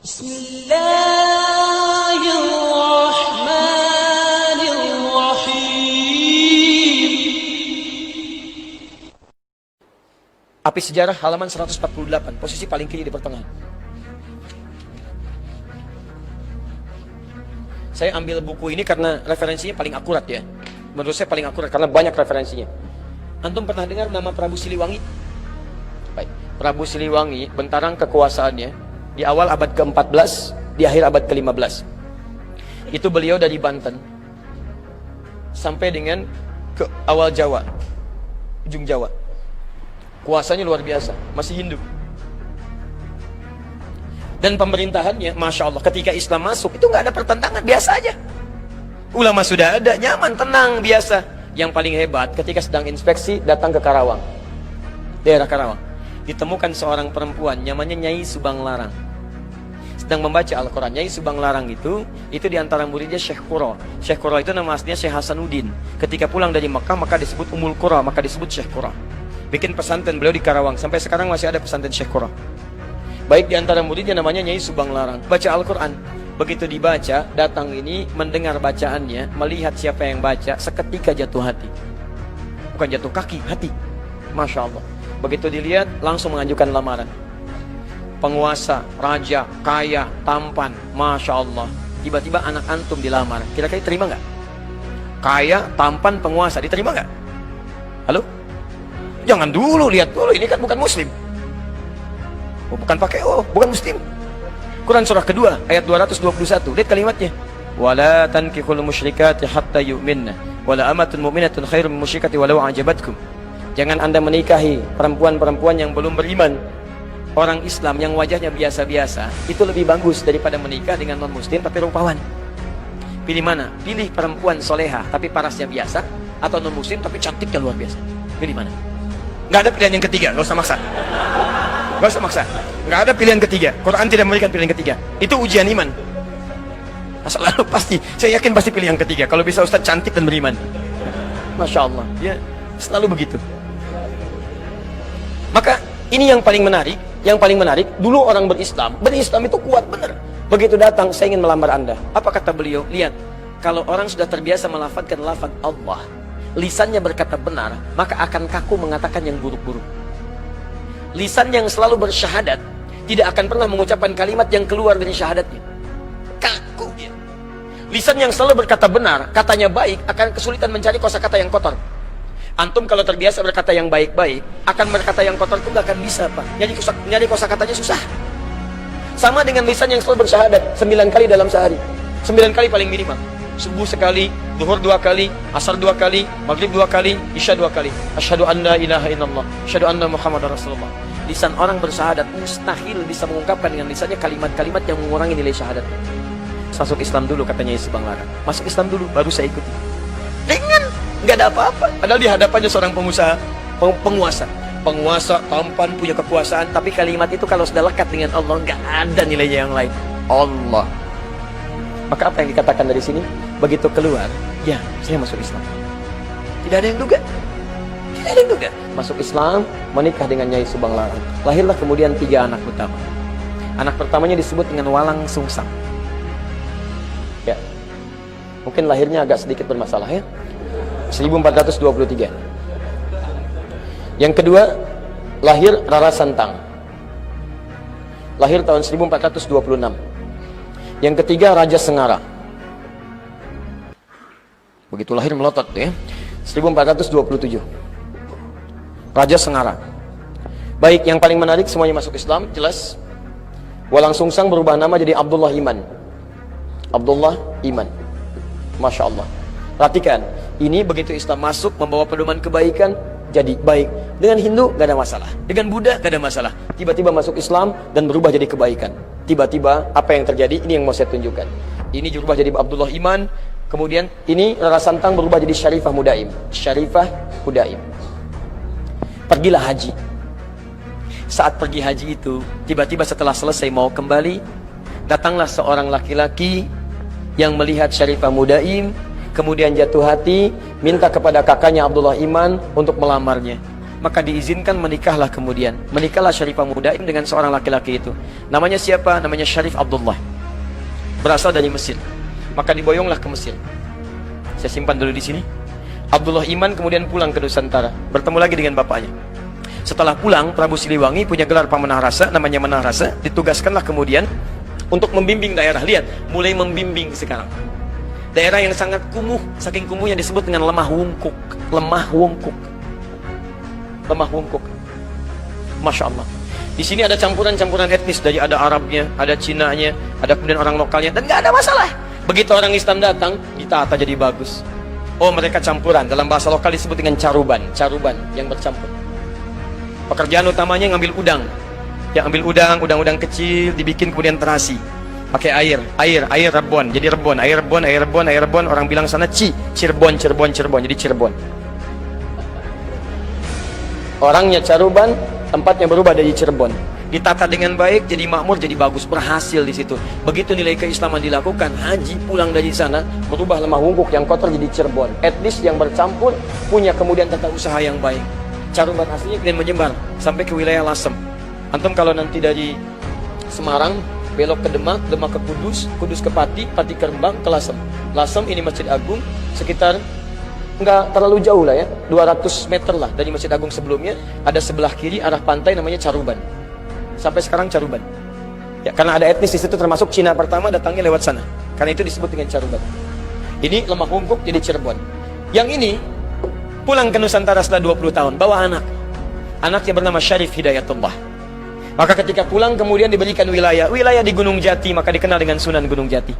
Bismillahirrahmanirrahim. Api Sejarah halaman 148, posisi paling kiri di pertengahan. Saya ambil buku ini karena referensinya paling akurat ya. Menurut saya paling akurat karena banyak referensinya. Antum pernah dengar nama Prabu Siliwangi? Baik, Prabu Siliwangi bentarang kekuasaannya di awal abad ke-14, di akhir abad ke-15. Itu beliau dari Banten sampai dengan ke awal Jawa, ujung Jawa. Kuasanya luar biasa, masih Hindu. Dan pemerintahannya, Masya Allah, ketika Islam masuk, itu nggak ada pertentangan, biasa aja. Ulama sudah ada, nyaman, tenang, biasa. Yang paling hebat, ketika sedang inspeksi, datang ke Karawang. Daerah Karawang. Ditemukan seorang perempuan, namanya Nyai Subang Larang. Sedang membaca Al-Quran. Nyai Subang Larang itu diantara muridnya Syekh Qura. Syekh Qura itu nama aslinya Syekh Hasanuddin. Ketika pulang dari Mekah, maka disebut Ummul Qura, maka disebut Syekh Qura. Bikin pesantren beliau di Karawang. Sampai sekarang masih ada pesantren Syekh Qura. Baik di antara muridnya namanya Nyai Subang Larang. Baca Al-Quran. Begitu dibaca, datang ini mendengar bacaannya, melihat siapa yang baca, seketika jatuh hati. Bukan jatuh kaki, hati. Masya Allah. Begitu dilihat, langsung mengajukan lamaran. Penguasa, raja, kaya, tampan, Masya Allah. Tiba-tiba anak antum dilamar. Kira-kira terima nggak? Kaya, tampan, penguasa, diterima nggak? Halo? Jangan dulu, lihat dulu, ini kan bukan muslim. Oh, bukan pakai bukan muslim. Quran surah kedua ayat 221. Lihat kalimatnya. Wala tankihul musyrikati hatta yu'minna wala amatun mu'minatun khairum min musyrikati walau a'jabatkum. Jangan Anda menikahi perempuan-perempuan yang belum beriman. Orang Islam yang wajahnya biasa-biasa itu lebih bagus daripada menikah dengan non-muslim tapi rupawan. Pilih mana? Pilih perempuan soleha tapi parasnya biasa, atau non-muslim tapi cantiknya luar biasa. Pilih mana? Nggak ada pilihan yang ketiga, nggak usah maksa. Nggak usah maksa. Nggak ada pilihan ketiga. Quran tidak memberikan pilihan ketiga. Itu ujian iman. Selalu pasti. Saya yakin pasti pilih yang ketiga. Kalau bisa Ustaz cantik dan beriman. Masya Allah. Ya, selalu begitu. Maka ini yang paling menarik. Yang paling menarik, dulu orang berislam itu kuat benar. Begitu datang, saya ingin melamar Anda. Apa kata beliau? Lihat, kalau orang sudah terbiasa melafadzkan lafaz Allah, lisannya berkata benar, maka akan kaku mengatakan yang buruk-buruk. Lisan yang selalu bersyahadat tidak akan pernah mengucapkan kalimat yang keluar dari syahadatnya. Kaku dia. Lisan yang selalu berkata benar, katanya baik, akan kesulitan mencari kosakata yang kotor. Antum kalau terbiasa berkata yang baik-baik, akan berkata yang kotor itu nggak akan bisa, Pak. Nyari kosakatanya susah. Sama dengan lisan yang selalu bersyahadat 9 kali dalam sehari. 9 kali paling minimal. Subuh sekali, zuhur 2 kali, asar 2 kali, maghrib 2 kali, isya 2 kali. Asyhadu an la ilaha illallah, asyhadu anna Muhammadar Rasulullah. Lisan orang bersyahadat mustahil bisa mengungkapkan dengan lisannya kalimat-kalimat yang mengurangi nilai syahadat. Masuk Islam dulu, katanya Subang Larang. Masuk Islam dulu, baru saya ikuti. Dengan nggak ada apa-apa. Padahal di hadapannya seorang pengusaha, penguasa tampan, punya kekuasaan, tapi kalimat itu kalau sudah lekat dengan Allah nggak ada nilainya yang lain. Allah. Maka apa yang dikatakan dari sini? Begitu keluar, ya saya masuk Islam. Tidak ada yang duga. Tidak ada yang duga. Masuk Islam, menikah dengan Nyai Subang Larang. Lahirlah kemudian 3 anak utama. Anak pertamanya disebut dengan Walang Sungsang. Ya, mungkin lahirnya agak sedikit bermasalah ya. 1423. Yang kedua, lahir Rara Santang. Lahir tahun 1426. Yang ketiga, Raja Sengara. Begitu lahir melotot ya. 1427. Raja Sengara. Baik, yang paling menarik semuanya masuk Islam, jelas. Walang Sungsang berubah nama jadi Abdullah Iman. Abdullah Iman. Masya Allah. Perhatikan, ini begitu Islam masuk membawa pedoman kebaikan, jadi baik. Dengan Hindu gak ada masalah, dengan Buddha gak ada masalah. Tiba-tiba masuk Islam dan berubah jadi kebaikan. Tiba-tiba apa yang terjadi? Ini yang mau saya tunjukkan. Ini berubah jadi Abdullah Iman. Kemudian ini Rara Santang berubah jadi Syarifah Mudaim. Syarifah Mudaim. Pergilah haji. Saat pergi haji itu, tiba-tiba setelah selesai mau kembali, datanglah seorang laki-laki yang melihat Syarifah Mudaim, kemudian jatuh hati, minta kepada kakaknya Abdullah Iman untuk melamarnya. maka diizinkan menikahlah kemudian. Menikahlah Syarifah Mudaim dengan seorang laki-laki itu. Namanya siapa? Namanya Syarif Abdullah. Berasal dari Mesir. Maka diboyonglah ke Mesir. Saya simpan dulu di sini. Abdullah Iman kemudian pulang ke Nusantara, bertemu lagi dengan bapaknya. Setelah pulang, Prabu Siliwangi punya gelar Pamenah Rasa, namanya Menah Rasa, ditugaskanlah kemudian untuk membimbing daerah. Lihat, mulai membimbing sekarang. Daerah yang sangat kumuh, saking kumuhnya disebut dengan lemah wungkuk. Lemah wungkuk. Lemah wungkuk. Masya Allah. Di sini ada campuran-campuran etnis, dari ada Arabnya, ada Cinanya, ada kemudian orang lokalnya, dan nggak ada masalah. Begitu orang Islam datang, ditata jadi bagus. Oh, mereka campuran. Dalam bahasa lokal disebut dengan caruban. Caruban yang bercampur. Pekerjaan utamanya ngambil udang. Ya, ambil udang kecil, dibikin kemudian terasi. Pakai air rebon, jadi rebon, air rebon, orang bilang sana Cirebon, jadi Cirebon. Orangnya caruban, tempatnya berubah dari Cirebon. Ditata dengan baik, jadi makmur, jadi bagus, berhasil di situ. Begitu nilai keislaman dilakukan, haji pulang dari sana, berubah lemah wungkuk yang kotor jadi Cirebon. Etnis yang bercampur, punya kemudian tata usaha yang baik. Caruban aslinya kemudian menyebar sampai ke wilayah Lasem. Antum kalau nanti dari Semarang belok ke Demak, Demak ke Kudus, Kudus ke Pati, Pati ke Rembang, ke Lasem. Lasem ini Masjid Agung, sekitar nggak terlalu jauh lah ya, 200 meter lah dari Masjid Agung sebelumnya. Ada sebelah kiri arah pantai namanya Caruban. Sampai sekarang Caruban. Ya, karena ada etnis di situ, termasuk Cina pertama datangnya lewat sana. Karena itu disebut dengan Caruban. Ini lemah wungkuk jadi Cirebon. Yang ini pulang ke Nusantara setelah 20 tahun, bawa anak. Anaknya bernama Syarif Hidayatullah. Maka ketika pulang kemudian diberikan wilayah di Gunung Jati, maka dikenal dengan Sunan Gunung Jati.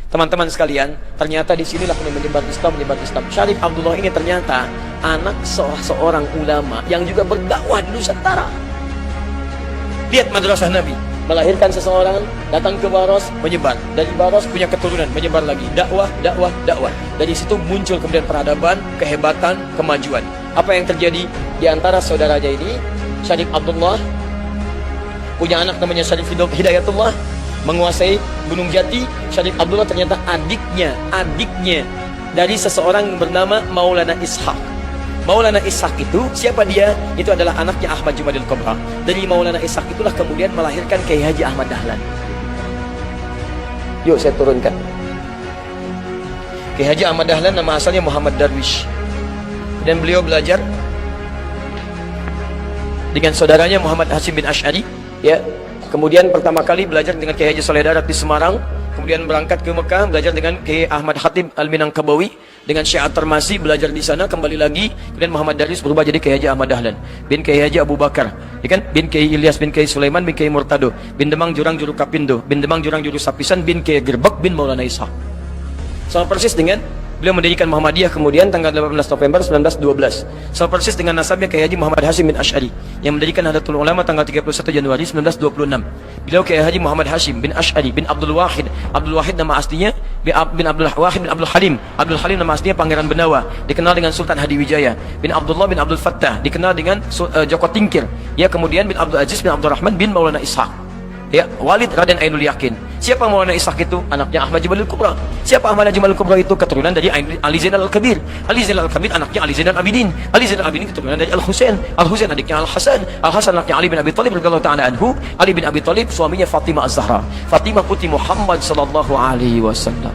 Teman-teman sekalian, ternyata di sinilah menyebar Islam. Syarif Abdullah ini ternyata anak seorang ulama yang juga berdakwah di Nusantara. Lihat madrasah Nabi, melahirkan seseorang, datang ke Baros, menyebar. Dari Baros punya keturunan, menyebar lagi. Dakwah. Dari situ muncul kemudian peradaban, kehebatan, kemajuan. Apa yang terjadi di antara saudaranya ini? Syarif Abdullah punya anak namanya Syarif Hidayatullah, menguasai Gunung Jati. Syarif Abdullah ternyata adiknya dari seseorang yang bernama Maulana Ishaq. Maulana Ishaq itu, siapa dia? Itu adalah anaknya Ahmad Jumadil Kubra. Dari Maulana Ishaq itulah kemudian melahirkan Kiai Haji Ahmad Dahlan. Yuk saya turunkan. Kiai Haji Ahmad Dahlan nama asalnya Muhammad Darwish. Dan beliau belajar dengan saudaranya Muhammad Hasim bin Ash'ari. Ya, kemudian pertama kali belajar dengan Kiai Haji Soleh Darat di Semarang, kemudian berangkat ke Mekah, belajar dengan Kiai Ahmad Khatib Al-Minangkabawi, dengan Syekh At-Tarmasi, belajar di sana, kembali lagi, kemudian Muhammad Darwis berubah jadi Kiai Haji Ahmad Dahlan, bin Kiai Haji Abu Bakar, ya kan? Bin Kiai Ilyas, bin Kiai Sulaiman, bin Kiai Murtado, bin Demang Jurang Juru Kapindo, bin Demang Jurang Juru Sapisan, bin Kiai Gerbek, bin Maulana Ishaq. Sama persis dengan beliau mendirikan Muhammadiyah kemudian tanggal 18 November 1912. Sama persis dengan nasabnya Kiai Haji Muhammad Hasim bin Ash'ari yang mendirikan Nahdlatul Ulama tanggal 31 Januari 1926. Beliau Kiai Haji Muhammad Hashim bin Ash'ari bin Abdul Wahid. Abdul Wahid nama aslinya bin Abdul Wahid bin Abdul Halim. Abdul Halim nama aslinya Pangeran Benawa, dikenal dengan Sultan Hadiwijaya. Bin Abdullah bin Abdul Fattah, dikenal dengan Joko Tingkir. Ya, kemudian bin Abdul Aziz bin Abdul Rahman bin Maulana Ishaq. Ya, Walid Raden Ainul Yakin. Siapa Maulana Ishaq itu? Anaknya Ahmad Jumalil Kubra. Siapa Ahmad Jumalil Kubra itu? Keturunan dari Ali Zainal Al-Kabir. Ali Zainal Al-Kabir anaknya Ali Zainal Abidin. Ali Zainal Abidin keturunan dari Al-Husain. Al-Husain adiknya Al-Hasan. Al-Hasan anaknya Ali bin Abi Thalib radhiyallahu ta'ala anhu. Ali bin Abi Thalib suaminya Fatimah Az-Zahra. Fatimah putri Muhammad sallallahu alaihi wasallam.